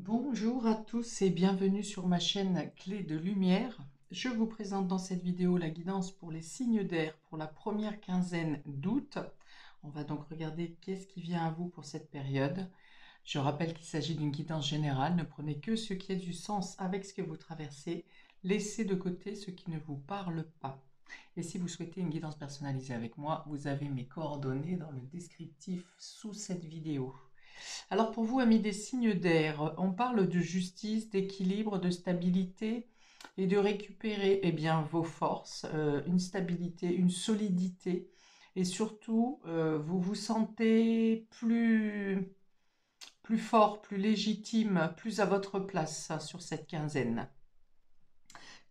Bonjour à tous et bienvenue sur ma chaîne Clé de Lumière. Je vous présente dans cette vidéo la guidance pour les signes d'air pour la première quinzaine d'août. On va donc regarder qu'est-ce qui vient à vous pour cette période. Je rappelle qu'il s'agit d'une guidance générale, ne prenez que ce qui a du sens avec ce que vous traversez, laissez de côté ce qui ne vous parle pas. Et si vous souhaitez une guidance personnalisée avec moi, vous avez mes coordonnées dans le descriptif sous cette vidéo. Alors pour vous, amis des signes d'air, on parle de justice, d'équilibre, de stabilité et de récupérer vos forces, une stabilité, une solidité. Et surtout, vous vous sentez plus fort, plus légitime, plus à votre place sur cette quinzaine.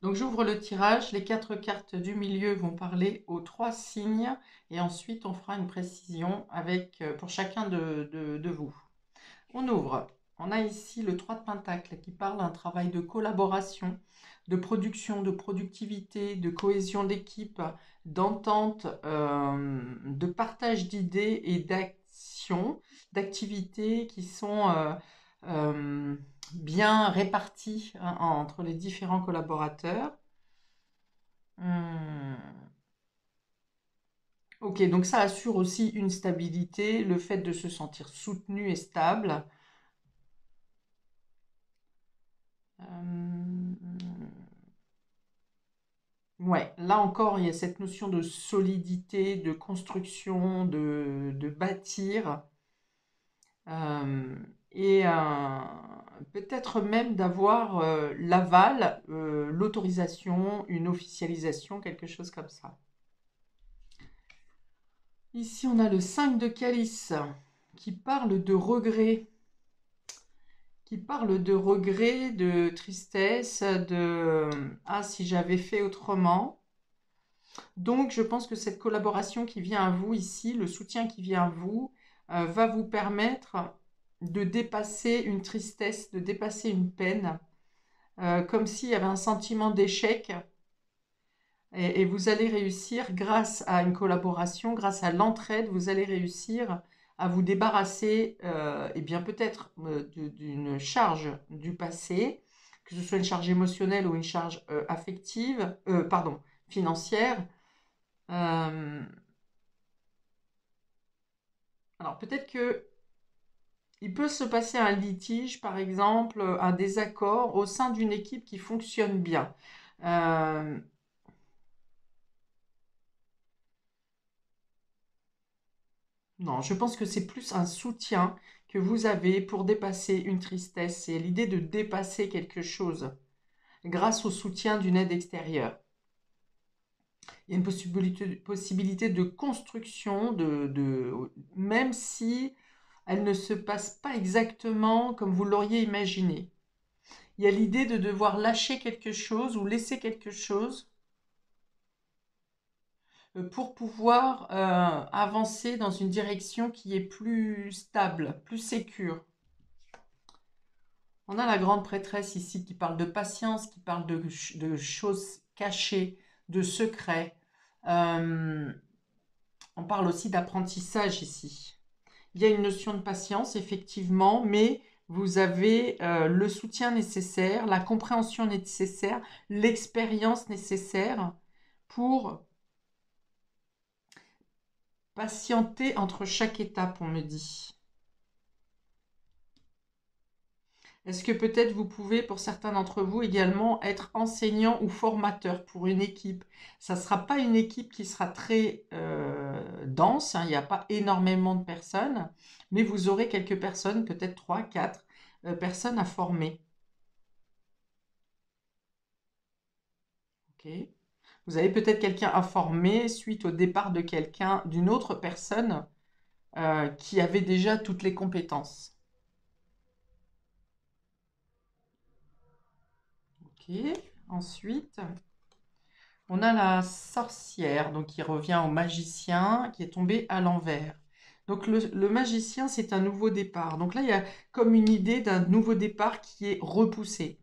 Donc j'ouvre le tirage, les 4 cartes du milieu vont parler aux 3 signes et ensuite on fera une précision pour chacun de vous. On ouvre. On a ici le 3 de Pentacle qui parle d'un travail de collaboration, de production, de productivité, de cohésion d'équipe, d'entente, de partage d'idées et d'actions, d'activités qui sont euh, bien réparties entre les différents collaborateurs. Ok, donc ça assure aussi une stabilité, le fait de se sentir soutenu et stable. Euh, Ouais, là encore, il y a cette notion de solidité, de construction, de bâtir, euh, et peut-être même d'avoir l'aval, l'autorisation, une officialisation, quelque chose comme ça. Ici, on a le 5 de calice qui parle de regret, de tristesse, de ah, si j'avais fait autrement. Donc, je pense que cette collaboration qui vient à vous ici, le soutien qui vient à vous, va vous permettre de dépasser une tristesse, de dépasser une peine, comme s'il y avait un sentiment d'échec. Et vous allez réussir, grâce à une collaboration, grâce à l'entraide, vous allez réussir à vous débarrasser, et bien peut-être d'une charge du passé, que ce soit une charge émotionnelle ou une charge affective, pardon, financière. Euh, alors peut-être que il peut se passer un litige, par exemple, un désaccord au sein d'une équipe qui fonctionne bien. Euh, non, je pense que c'est plus un soutien que vous avez pour dépasser une tristesse. C'est l'idée de dépasser quelque chose grâce au soutien d'une aide extérieure. Il y a une possibilité de construction, même si elle ne se passe pas exactement comme vous l'auriez imaginé. Il y a l'idée de devoir lâcher quelque chose ou laisser quelque chose pour pouvoir avancer dans une direction qui est plus stable, plus sécure. On a la grande prêtresse ici qui parle de patience, qui parle de choses cachées, de secrets. Euh, on parle aussi d'apprentissage ici. Il y a une notion de patience, effectivement, mais vous avez le soutien nécessaire, la compréhension nécessaire, l'expérience nécessaire pour patienter entre chaque étape, on me dit. Est-ce que peut-être vous pouvez, pour certains d'entre vous, également être enseignant ou formateur pour une équipe? Ça ne sera pas une équipe qui sera très dense, hein, il n'y a pas énormément de personnes, mais vous aurez quelques personnes, peut-être 3, 4 personnes à former. Ok. Vous avez peut-être quelqu'un à former suite au départ de quelqu'un, d'une autre personne qui avait déjà toutes les compétences. Ok. Ensuite, on a la sorcière, donc qui revient au magicien, qui est tombé à l'envers. Donc le magicien, c'est un nouveau départ. Donc là, il y a comme une idée d'un nouveau départ qui est repoussé,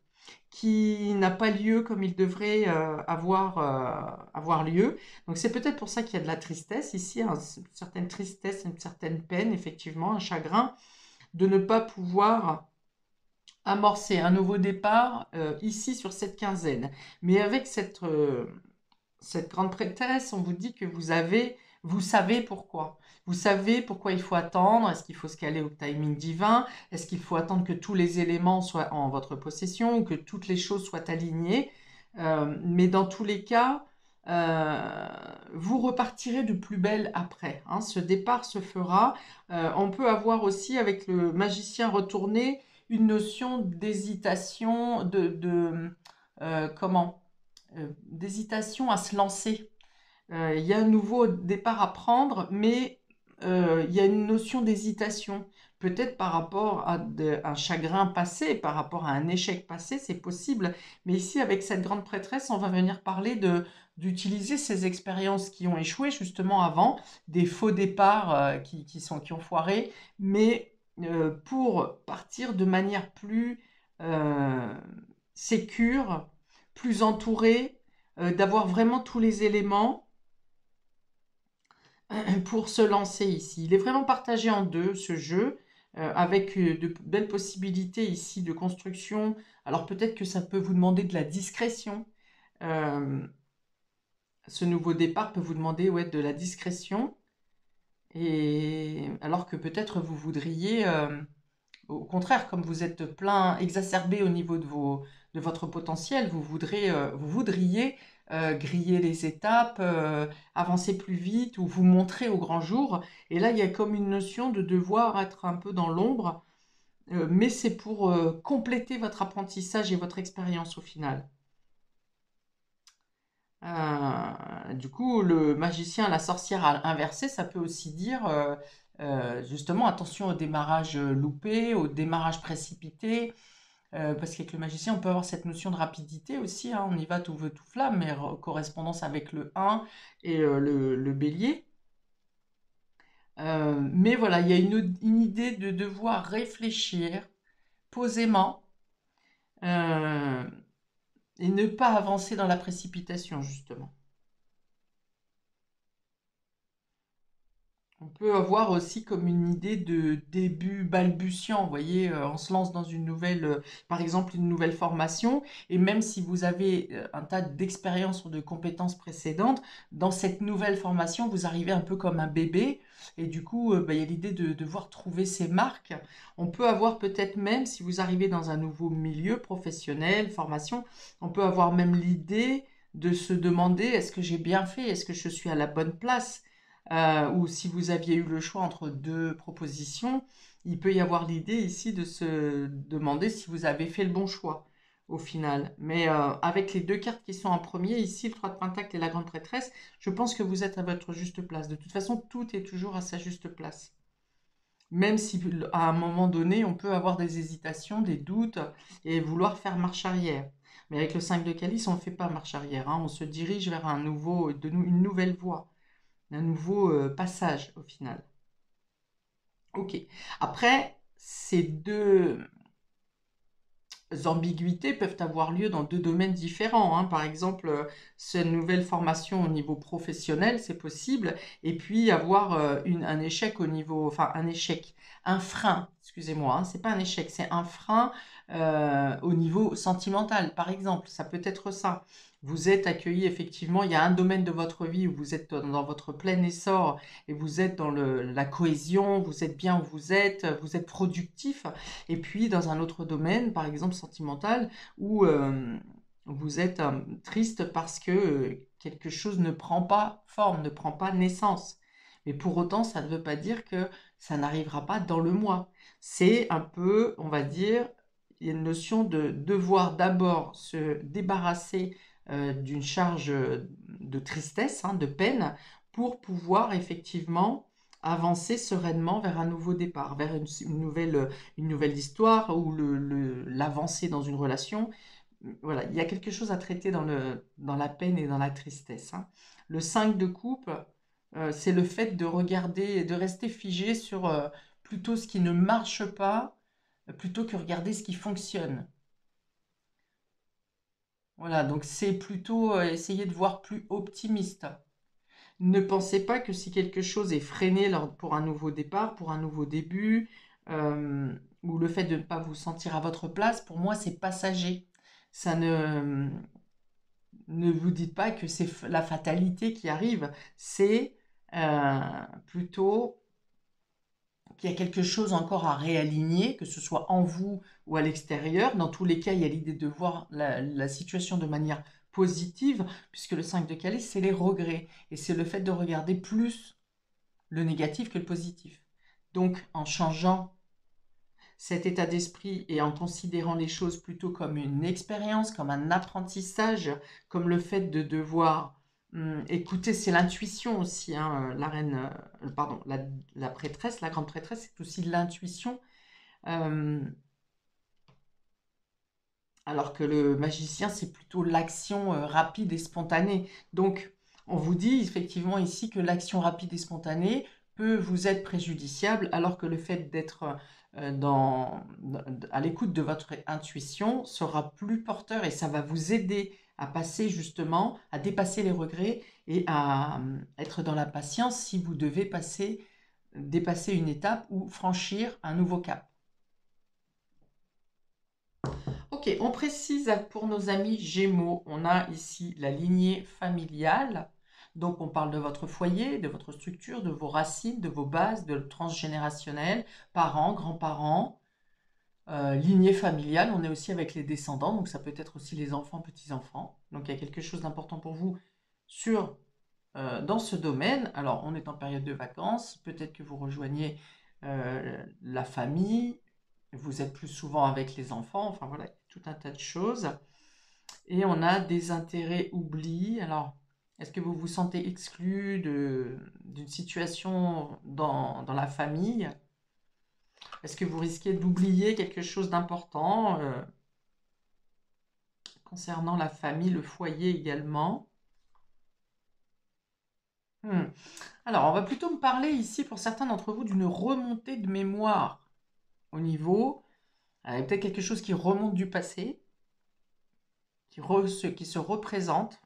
qui n'a pas lieu comme il devrait avoir lieu. Donc c'est peut-être pour ça qu'il y a de la tristesse ici, hein, une certaine tristesse, une certaine peine, effectivement, un chagrin de ne pas pouvoir amorcer un nouveau départ ici sur cette quinzaine. Mais avec cette grande prêtresse, on vous dit que vous savez pourquoi. Vous savez pourquoi il faut attendre. Est-ce qu'il faut se caler au timing divin? Est-ce qu'il faut attendre que tous les éléments soient en votre possession ou que toutes les choses soient alignées? Mais dans tous les cas, euh, vous repartirez de plus belle après, hein. Ce départ se fera. On peut avoir aussi avec le magicien retourné une notion d'hésitation, comment? D'hésitation à se lancer. Il y a un nouveau départ à prendre, mais il y a une notion d'hésitation. Peut-être par rapport à un chagrin passé, par rapport à un échec passé, c'est possible. Mais ici, avec cette grande prêtresse, on va venir parler d'utiliser ces expériences qui ont échoué justement avant, des faux départs qui ont foiré, mais pour partir de manière plus euh, sécure, plus entourée, d'avoir vraiment tous les éléments pour se lancer ici. Il est vraiment partagé en deux, ce jeu, avec de belles possibilités ici de construction. Alors peut-être que ça peut vous demander de la discrétion. Euh, Ce nouveau départ peut vous demander, ouais, de la discrétion. Et alors que peut-être vous voudriez, au contraire, comme vous êtes plein, exacerbé au niveau de votre potentiel, vous voudriez griller les étapes, avancer plus vite ou vous montrer au grand jour. Et là, il y a comme une notion de devoir être un peu dans l'ombre, mais c'est pour compléter votre apprentissage et votre expérience au final. Du coup, le magicien, la sorcière inversée, ça peut aussi dire justement attention au démarrage loupé, au démarrage précipité, parce qu'avec le magicien, on peut avoir cette notion de rapidité aussi, hein. On y va tout feu, tout flamme, mais correspondance avec le 1 et le bélier. Mais voilà, il y a une idée de devoir réfléchir posément euh, et ne pas avancer dans la précipitation, justement. On peut avoir aussi comme une idée de début balbutiant, vous voyez, on se lance dans une nouvelle, par exemple une nouvelle formation, et même si vous avez un tas d'expériences ou de compétences précédentes, dans cette nouvelle formation, vous arrivez un peu comme un bébé, et du coup, bah, il y a l'idée de devoir trouver ses marques. On peut avoir peut-être même, si vous arrivez dans un nouveau milieu professionnel, formation, on peut avoir même l'idée de se demander, est-ce que j'ai bien fait? Est-ce que je suis à la bonne place? Ou si vous aviez eu le choix entre deux propositions, il peut y avoir l'idée ici de se demander si vous avez fait le bon choix au final. Mais avec les deux cartes qui sont en premier, ici le 3 de Pentacle et la Grande Prêtresse, je pense que vous êtes à votre juste place. De toute façon, tout est toujours à sa juste place. Même si à un moment donné, on peut avoir des hésitations, des doutes et vouloir faire marche arrière. Mais avec le 5 de Calice, on ne fait pas marche arrière, hein. On se dirige vers une nouvelle voie, un nouveau passage au final. Ok. Après, ces deux ambiguïtés peuvent avoir lieu dans deux domaines différents, hein. Par exemple, cette nouvelle formation au niveau professionnel, c'est possible, et puis avoir un échec au niveau, enfin un échec, un frein, excusez-moi, hein, c'est pas un échec, c'est un frein au niveau sentimental, par exemple, ça peut être ça. Vous êtes accueilli, effectivement, il y a un domaine de votre vie où vous êtes dans votre plein essor et vous êtes dans la cohésion, vous êtes bien où vous êtes productif, et puis dans un autre domaine, par exemple sentimental, où vous êtes triste parce que quelque chose ne prend pas forme, ne prend pas naissance. Mais pour autant, ça ne veut pas dire que ça n'arrivera pas dans le mois. C'est un peu, on va dire, il y a une notion de devoir d'abord se débarrasser d'une charge de tristesse, hein, de peine, pour pouvoir effectivement avancer sereinement vers un nouveau départ, vers une nouvelle histoire ou l'avancée dans une relation. Voilà, il y a quelque chose à traiter dans la peine et dans la tristesse, hein. Le 5 de coupe, c'est le fait de regarder, de rester figé sur plutôt ce qui ne marche pas, plutôt que regarder ce qui fonctionne. Voilà, donc c'est plutôt essayer de voir plus optimiste. Ne pensez pas que si quelque chose est freiné pour un nouveau départ, pour un nouveau début, ou le fait de ne pas vous sentir à votre place, pour moi, c'est passager. Ça ne vous dites pas que c'est la fatalité qui arrive, c'est plutôt qu'il y a quelque chose encore à réaligner, que ce soit en vous ou à l'extérieur. Dans tous les cas, il y a l'idée de voir la situation de manière positive, puisque le 5 de calice, c'est les regrets, et c'est le fait de regarder plus le négatif que le positif. Donc, en changeant cet état d'esprit et en considérant les choses plutôt comme une expérience, comme un apprentissage, comme le fait de devoir écouter, c'est l'intuition aussi, hein, la reine, pardon, la prêtresse, la grande prêtresse, c'est aussi de l'intuition, alors que le magicien, c'est plutôt l'action rapide et spontanée. Donc, on vous dit effectivement ici que l'action rapide et spontanée peut vous être préjudiciable, alors que le fait d'être à l'écoute de votre intuition sera plus porteur et ça va vous aider à passer justement, à dépasser les regrets et à être dans la patience si vous devez dépasser une étape ou franchir un nouveau cap. Ok, on précise pour nos amis Gémeaux, on a ici la lignée familiale. Donc on parle de votre foyer, de votre structure, de vos racines, de vos bases, de transgénérationnel, parents, grands-parents, lignée familiale. On est aussi avec les descendants, donc ça peut être aussi les enfants, petits-enfants. Donc il y a quelque chose d'important pour vous dans ce domaine. Alors on est en période de vacances, peut-être que vous rejoignez la famille, vous êtes plus souvent avec les enfants, enfin voilà, tout un tas de choses. Et on a des intérêts oubliés. Alors, est-ce que vous vous sentez exclu d'une situation dans la famille? Est-ce que vous risquez d'oublier quelque chose d'important concernant la famille, le foyer également? Alors, on va plutôt me parler ici, pour certains d'entre vous, d'une remontée de mémoire au niveau, peut-être quelque chose qui remonte du passé, qui se représente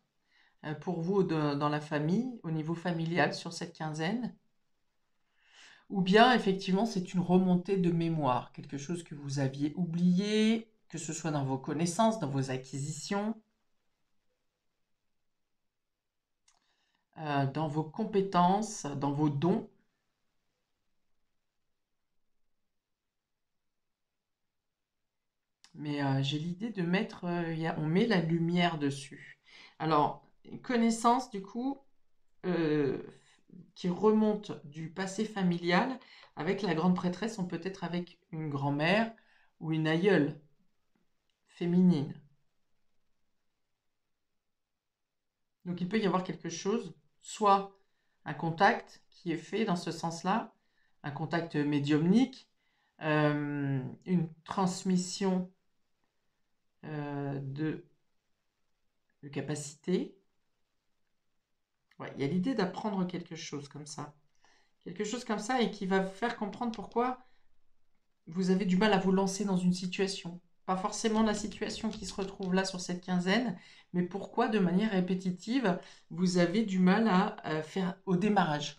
pour vous dans la famille, au niveau familial sur cette quinzaine. Ou bien, effectivement, c'est une remontée de mémoire, quelque chose que vous aviez oublié, que ce soit dans vos connaissances, dans vos acquisitions, dans vos compétences, dans vos dons. Mais j'ai l'idée de mettre, on met la lumière dessus. Alors, connaissance, du coup, qui remonte du passé familial, avec la grande prêtresse, on peut être avec une grand-mère ou une aïeule féminine. Donc il peut y avoir quelque chose, soit un contact qui est fait dans ce sens-là, un contact médiumnique, une transmission de capacité. Ouais, il y a l'idée d'apprendre quelque chose comme ça. Quelque chose comme ça et qui va vous faire comprendre pourquoi vous avez du mal à vous lancer dans une situation. Pas forcément la situation qui se retrouve là sur cette quinzaine, mais pourquoi de manière répétitive, vous avez du mal à faire au démarrage.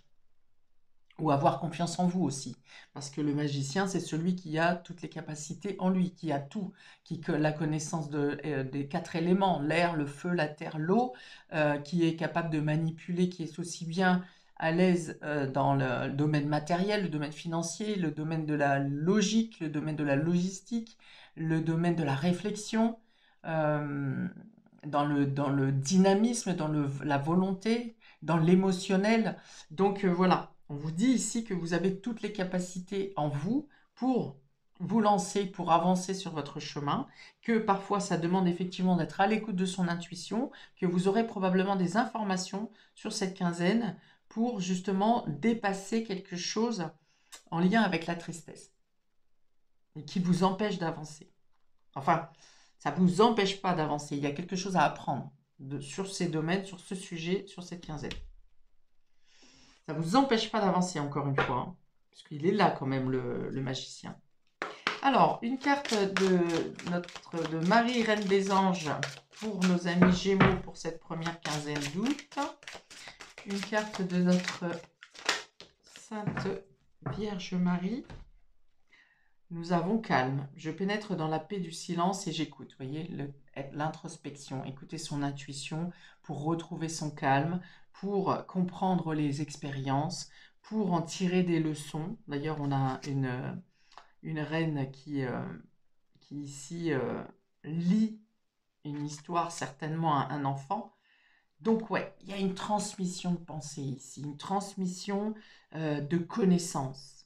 Ou avoir confiance en vous aussi. Parce que le magicien, c'est celui qui a toutes les capacités en lui, qui a tout, qui a la connaissance des 4 éléments, l'air, le feu, la terre, l'eau, qui est capable de manipuler, qui est aussi bien à l'aise dans le domaine matériel, le domaine financier, le domaine de la logique, le domaine de la logistique, le domaine de la réflexion, dans le dynamisme, dans la volonté, dans l'émotionnel. Donc voilà, on vous dit ici que vous avez toutes les capacités en vous pour vous lancer, pour avancer sur votre chemin, que parfois ça demande effectivement d'être à l'écoute de son intuition, que vous aurez probablement des informations sur cette quinzaine pour justement dépasser quelque chose en lien avec la tristesse et qui vous empêche d'avancer. Enfin, ça ne vous empêche pas d'avancer, il y a quelque chose à apprendre sur ces domaines, sur ce sujet, sur cette quinzaine. Ça ne vous empêche pas d'avancer, encore une fois, hein, parce qu'il est là quand même, le magicien. Alors, une carte de Marie, Reine des Anges, pour nos amis Gémeaux pour cette première quinzaine d'août. Une carte de notre Sainte Vierge Marie. Nous avons calme. Je pénètre dans la paix du silence et j'écoute. Vous voyez, l'introspection, écouter son intuition pour retrouver son calme, pour comprendre les expériences, pour en tirer des leçons. D'ailleurs, on a une reine qui ici lit une histoire certainement à un enfant. Donc ouais, il y a une transmission de pensée ici, une transmission de connaissances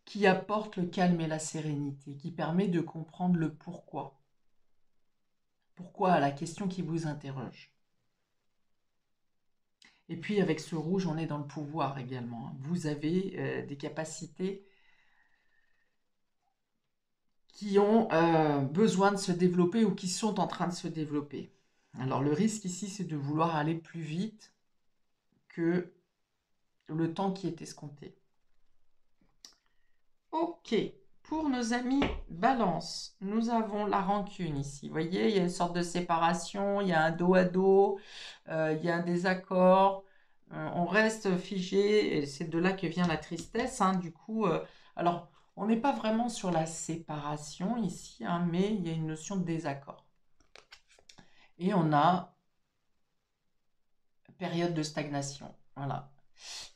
qui apporte le calme et la sérénité, qui permet de comprendre le pourquoi. Pourquoi à la question qui vous interroge. Et puis avec ce rouge, on est dans le pouvoir également. Vous avez des capacités qui ont besoin de se développer ou qui sont en train de se développer. Alors le risque ici, c'est de vouloir aller plus vite que le temps qui est escompté. Ok, pour nos amis Balance, nous avons la rancune ici. Vous voyez, il y a une sorte de séparation, il y a un dos à dos, il y a un désaccord. On reste figé, et c'est de là que vient la tristesse. Hein, du coup, alors, on n'est pas vraiment sur la séparation ici, hein, mais il y a une notion de désaccord. Et on a période de stagnation. Voilà.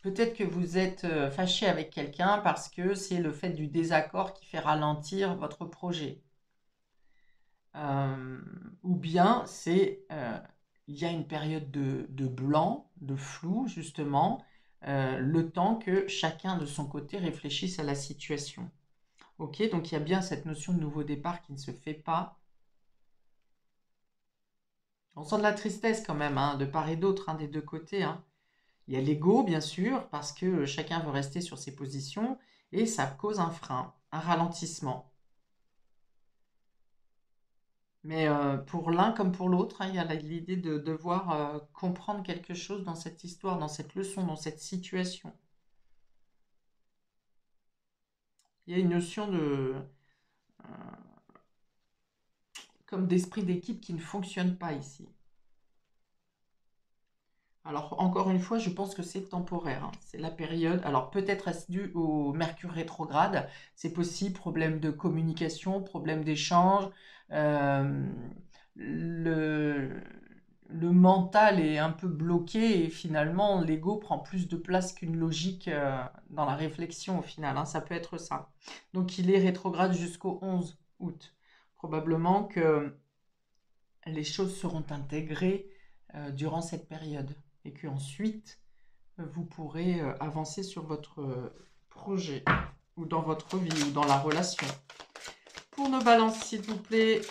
Peut-être que vous êtes fâché avec quelqu'un parce que c'est le fait du désaccord qui fait ralentir votre projet. Ou bien il y a une période de blanc, de flou justement, le temps que chacun de son côté réfléchisse à la situation. Ok, donc il y a bien cette notion de nouveau départ qui ne se fait pas. On sent de la tristesse quand même, hein, de part et d'autre, hein, des deux côtés. Hein. Il y a l'ego, bien sûr, parce que chacun veut rester sur ses positions, et ça cause un frein, un ralentissement. Mais pour l'un comme pour l'autre, hein, il y a l'idée de devoir comprendre quelque chose dans cette histoire, dans cette leçon, dans cette situation. Il y a une notion comme d'esprit d'équipe qui ne fonctionne pas ici. Alors, encore une fois, je pense que c'est temporaire. Hein. C'est la période. Alors, peut-être est-ce dû au Mercure rétrograde. C'est possible. Problème de communication, problème d'échange. Euh, le, le mental est un peu bloqué et finalement, l'ego prend plus de place qu'une logique dans la réflexion au final. Hein. Ça peut être ça. Donc, il est rétrograde jusqu'au 11 août. Probablement que les choses seront intégrées durant cette période et qu'ensuite vous pourrez avancer sur votre projet ou dans votre vie ou dans la relation. Pour nos balances, s'il vous plaît,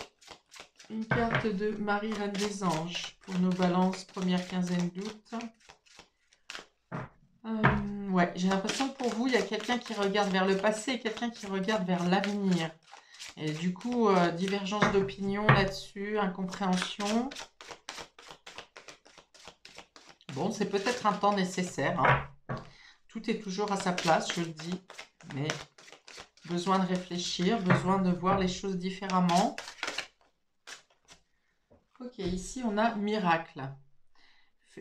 une carte de Marie Reine des Anges. Pour nos balances, première quinzaine d'août. Ouais, j'ai l'impression que pour vous, il y a quelqu'un qui regarde vers le passé et quelqu'un qui regarde vers l'avenir. Et du coup, divergence d'opinion là-dessus, incompréhension. Bon, c'est peut-être un temps nécessaire. Hein. Tout est toujours à sa place, je le dis. Mais besoin de réfléchir, besoin de voir les choses différemment. Ok, ici on a miracle.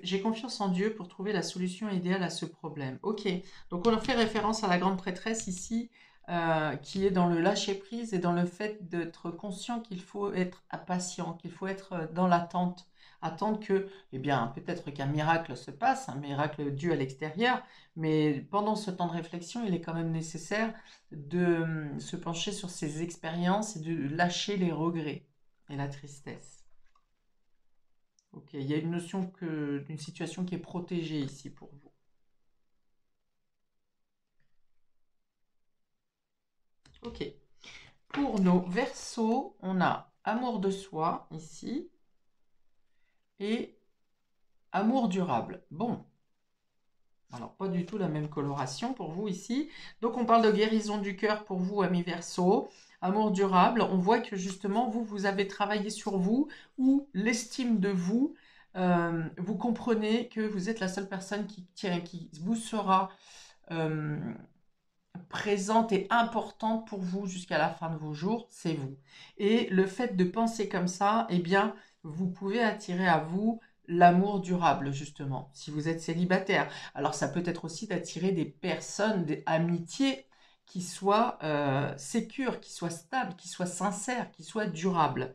J'ai confiance en Dieu pour trouver la solution idéale à ce problème. Ok, donc on a fait référence à la grande prêtresse ici, qui est dans le lâcher-prise et dans le fait d'être conscient qu'il faut être patient, qu'il faut être dans l'attente. Attendre que, eh bien, peut-être qu'un miracle se passe, un miracle dû à l'extérieur, mais pendant ce temps de réflexion, il est quand même nécessaire de se pencher sur ses expériences et de lâcher les regrets et la tristesse. Ok, il y a une notion d'une situation qui est protégée ici pour vous. Ok. Pour nos Verseaux, on a amour de soi ici et amour durable. Bon. Alors, pas du tout la même coloration pour vous ici. Donc, on parle de guérison du cœur pour vous, amis Verseaux. Amour durable, on voit que justement, vous avez travaillé sur vous ou l'estime de vous. Vous comprenez que vous êtes la seule personne qui vous sera présente et importante pour vous jusqu'à la fin de vos jours, c'est vous. Et le fait de penser comme ça, eh bien, vous pouvez attirer à vous l'amour durable, justement, si vous êtes célibataire. Alors, ça peut être aussi d'attirer des personnes, des amitiés qui soit sécure, qui soit stable, qui soit sincère, qui soit durable.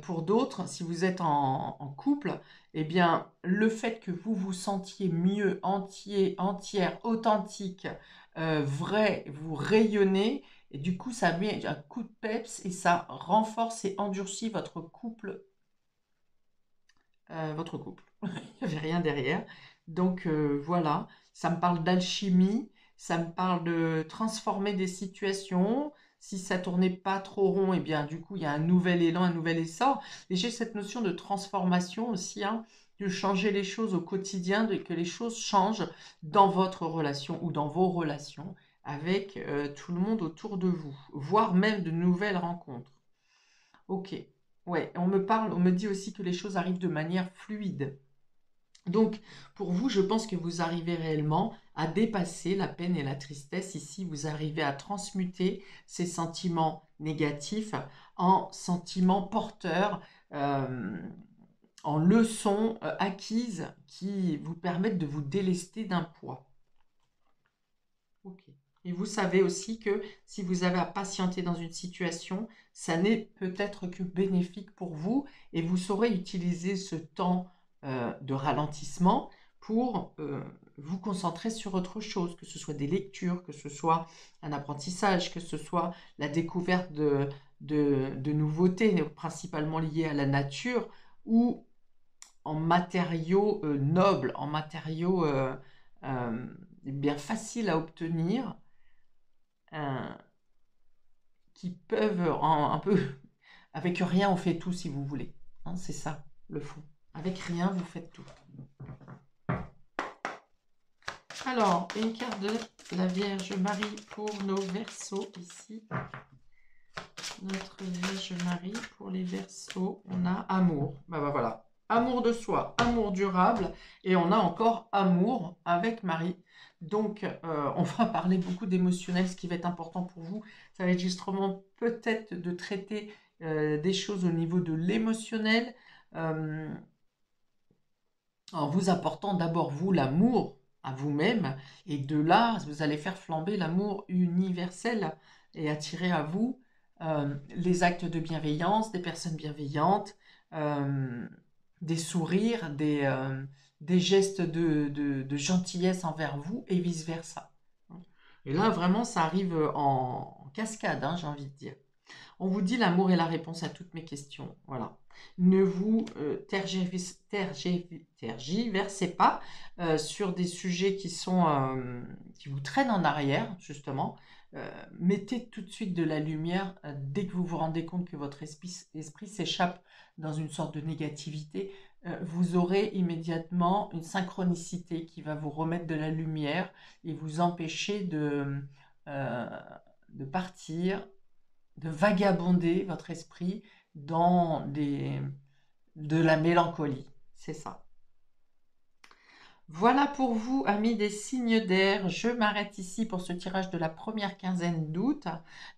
Pour d'autres, si vous êtes en couple, eh bien, le fait que vous vous sentiez mieux, entier, entière, authentique, vrai, vous rayonnez, et du coup, ça met un coup de peps et ça renforce et endurcit votre couple. Votre couple. Il n'y avait rien derrière. Donc voilà, ça me parle d'alchimie, ça me parle de transformer des situations. Si ça tournait pas trop rond, et bien du coup, il y a un nouvel élan, un nouvel essor. Et j'ai cette notion de transformation aussi, hein, de changer les choses au quotidien, de que les choses changent dans votre relation ou dans vos relations avec tout le monde autour de vous, voire même de nouvelles rencontres. Ok, ouais, on me dit aussi que les choses arrivent de manière fluide. Donc, pour vous, je pense que vous arrivez réellement à dépasser la peine et la tristesse. Ici, vous arrivez à transmuter ces sentiments négatifs en sentiments porteurs, euh, en leçons acquises qui vous permettent de vous délester d'un poids. Ok. Et vous savez aussi que si vous avez à patienter dans une situation, ça n'est peut-être que bénéfique pour vous et vous saurez utiliser ce temps de ralentissement pour vous concentrer sur autre chose, que ce soit des lectures, que ce soit un apprentissage, que ce soit la découverte de nouveautés, principalement liées à la nature ou en matériaux nobles, en matériaux euh, bien faciles à obtenir, euh, qui peuvent un peu... Avec rien, on fait tout si vous voulez. Hein, c'est ça, le fond. Avec rien, vous faites tout. Alors, une carte de la Vierge Marie pour nos Verseaux ici. Notre Vierge Marie pour les Verseaux, on a amour. Bah, voilà. Amour de soi, amour durable. Et on a encore amour avec Marie. Donc, on va parler beaucoup d'émotionnel. Ce qui va être important pour vous, ça va être justement peut-être de traiter des choses au niveau de l'émotionnel. En vous apportant d'abord, vous, l'amour à vous-même. Et de là, vous allez faire flamber l'amour universel et attirer à vous les actes de bienveillance, des personnes bienveillantes, euh, des sourires, des gestes de gentillesse envers vous et vice-versa. Et là, vraiment, ça arrive en cascade, hein, j'ai envie de dire. On vous dit l'amour est la réponse à toutes mes questions. Voilà. Ne vous tergiversez pas sur des sujets qui vous traînent en arrière, justement. Mettez tout de suite de la lumière dès que vous vous rendez compte que votre esprit s'échappe dans une sorte de négativité. Vous aurez immédiatement une synchronicité qui va vous remettre de la lumière et vous empêcher de partir, de vagabonder votre esprit dans de la mélancolie. C'est ça. Voilà pour vous, amis des signes d'air. Je m'arrête ici pour ce tirage de la première quinzaine d'août.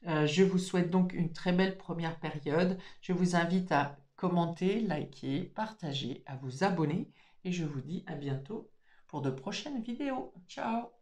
Je vous souhaite donc une très belle première période. Je vous invite à commenter, liker, partager, à vous abonner. Et je vous dis à bientôt pour de prochaines vidéos. Ciao!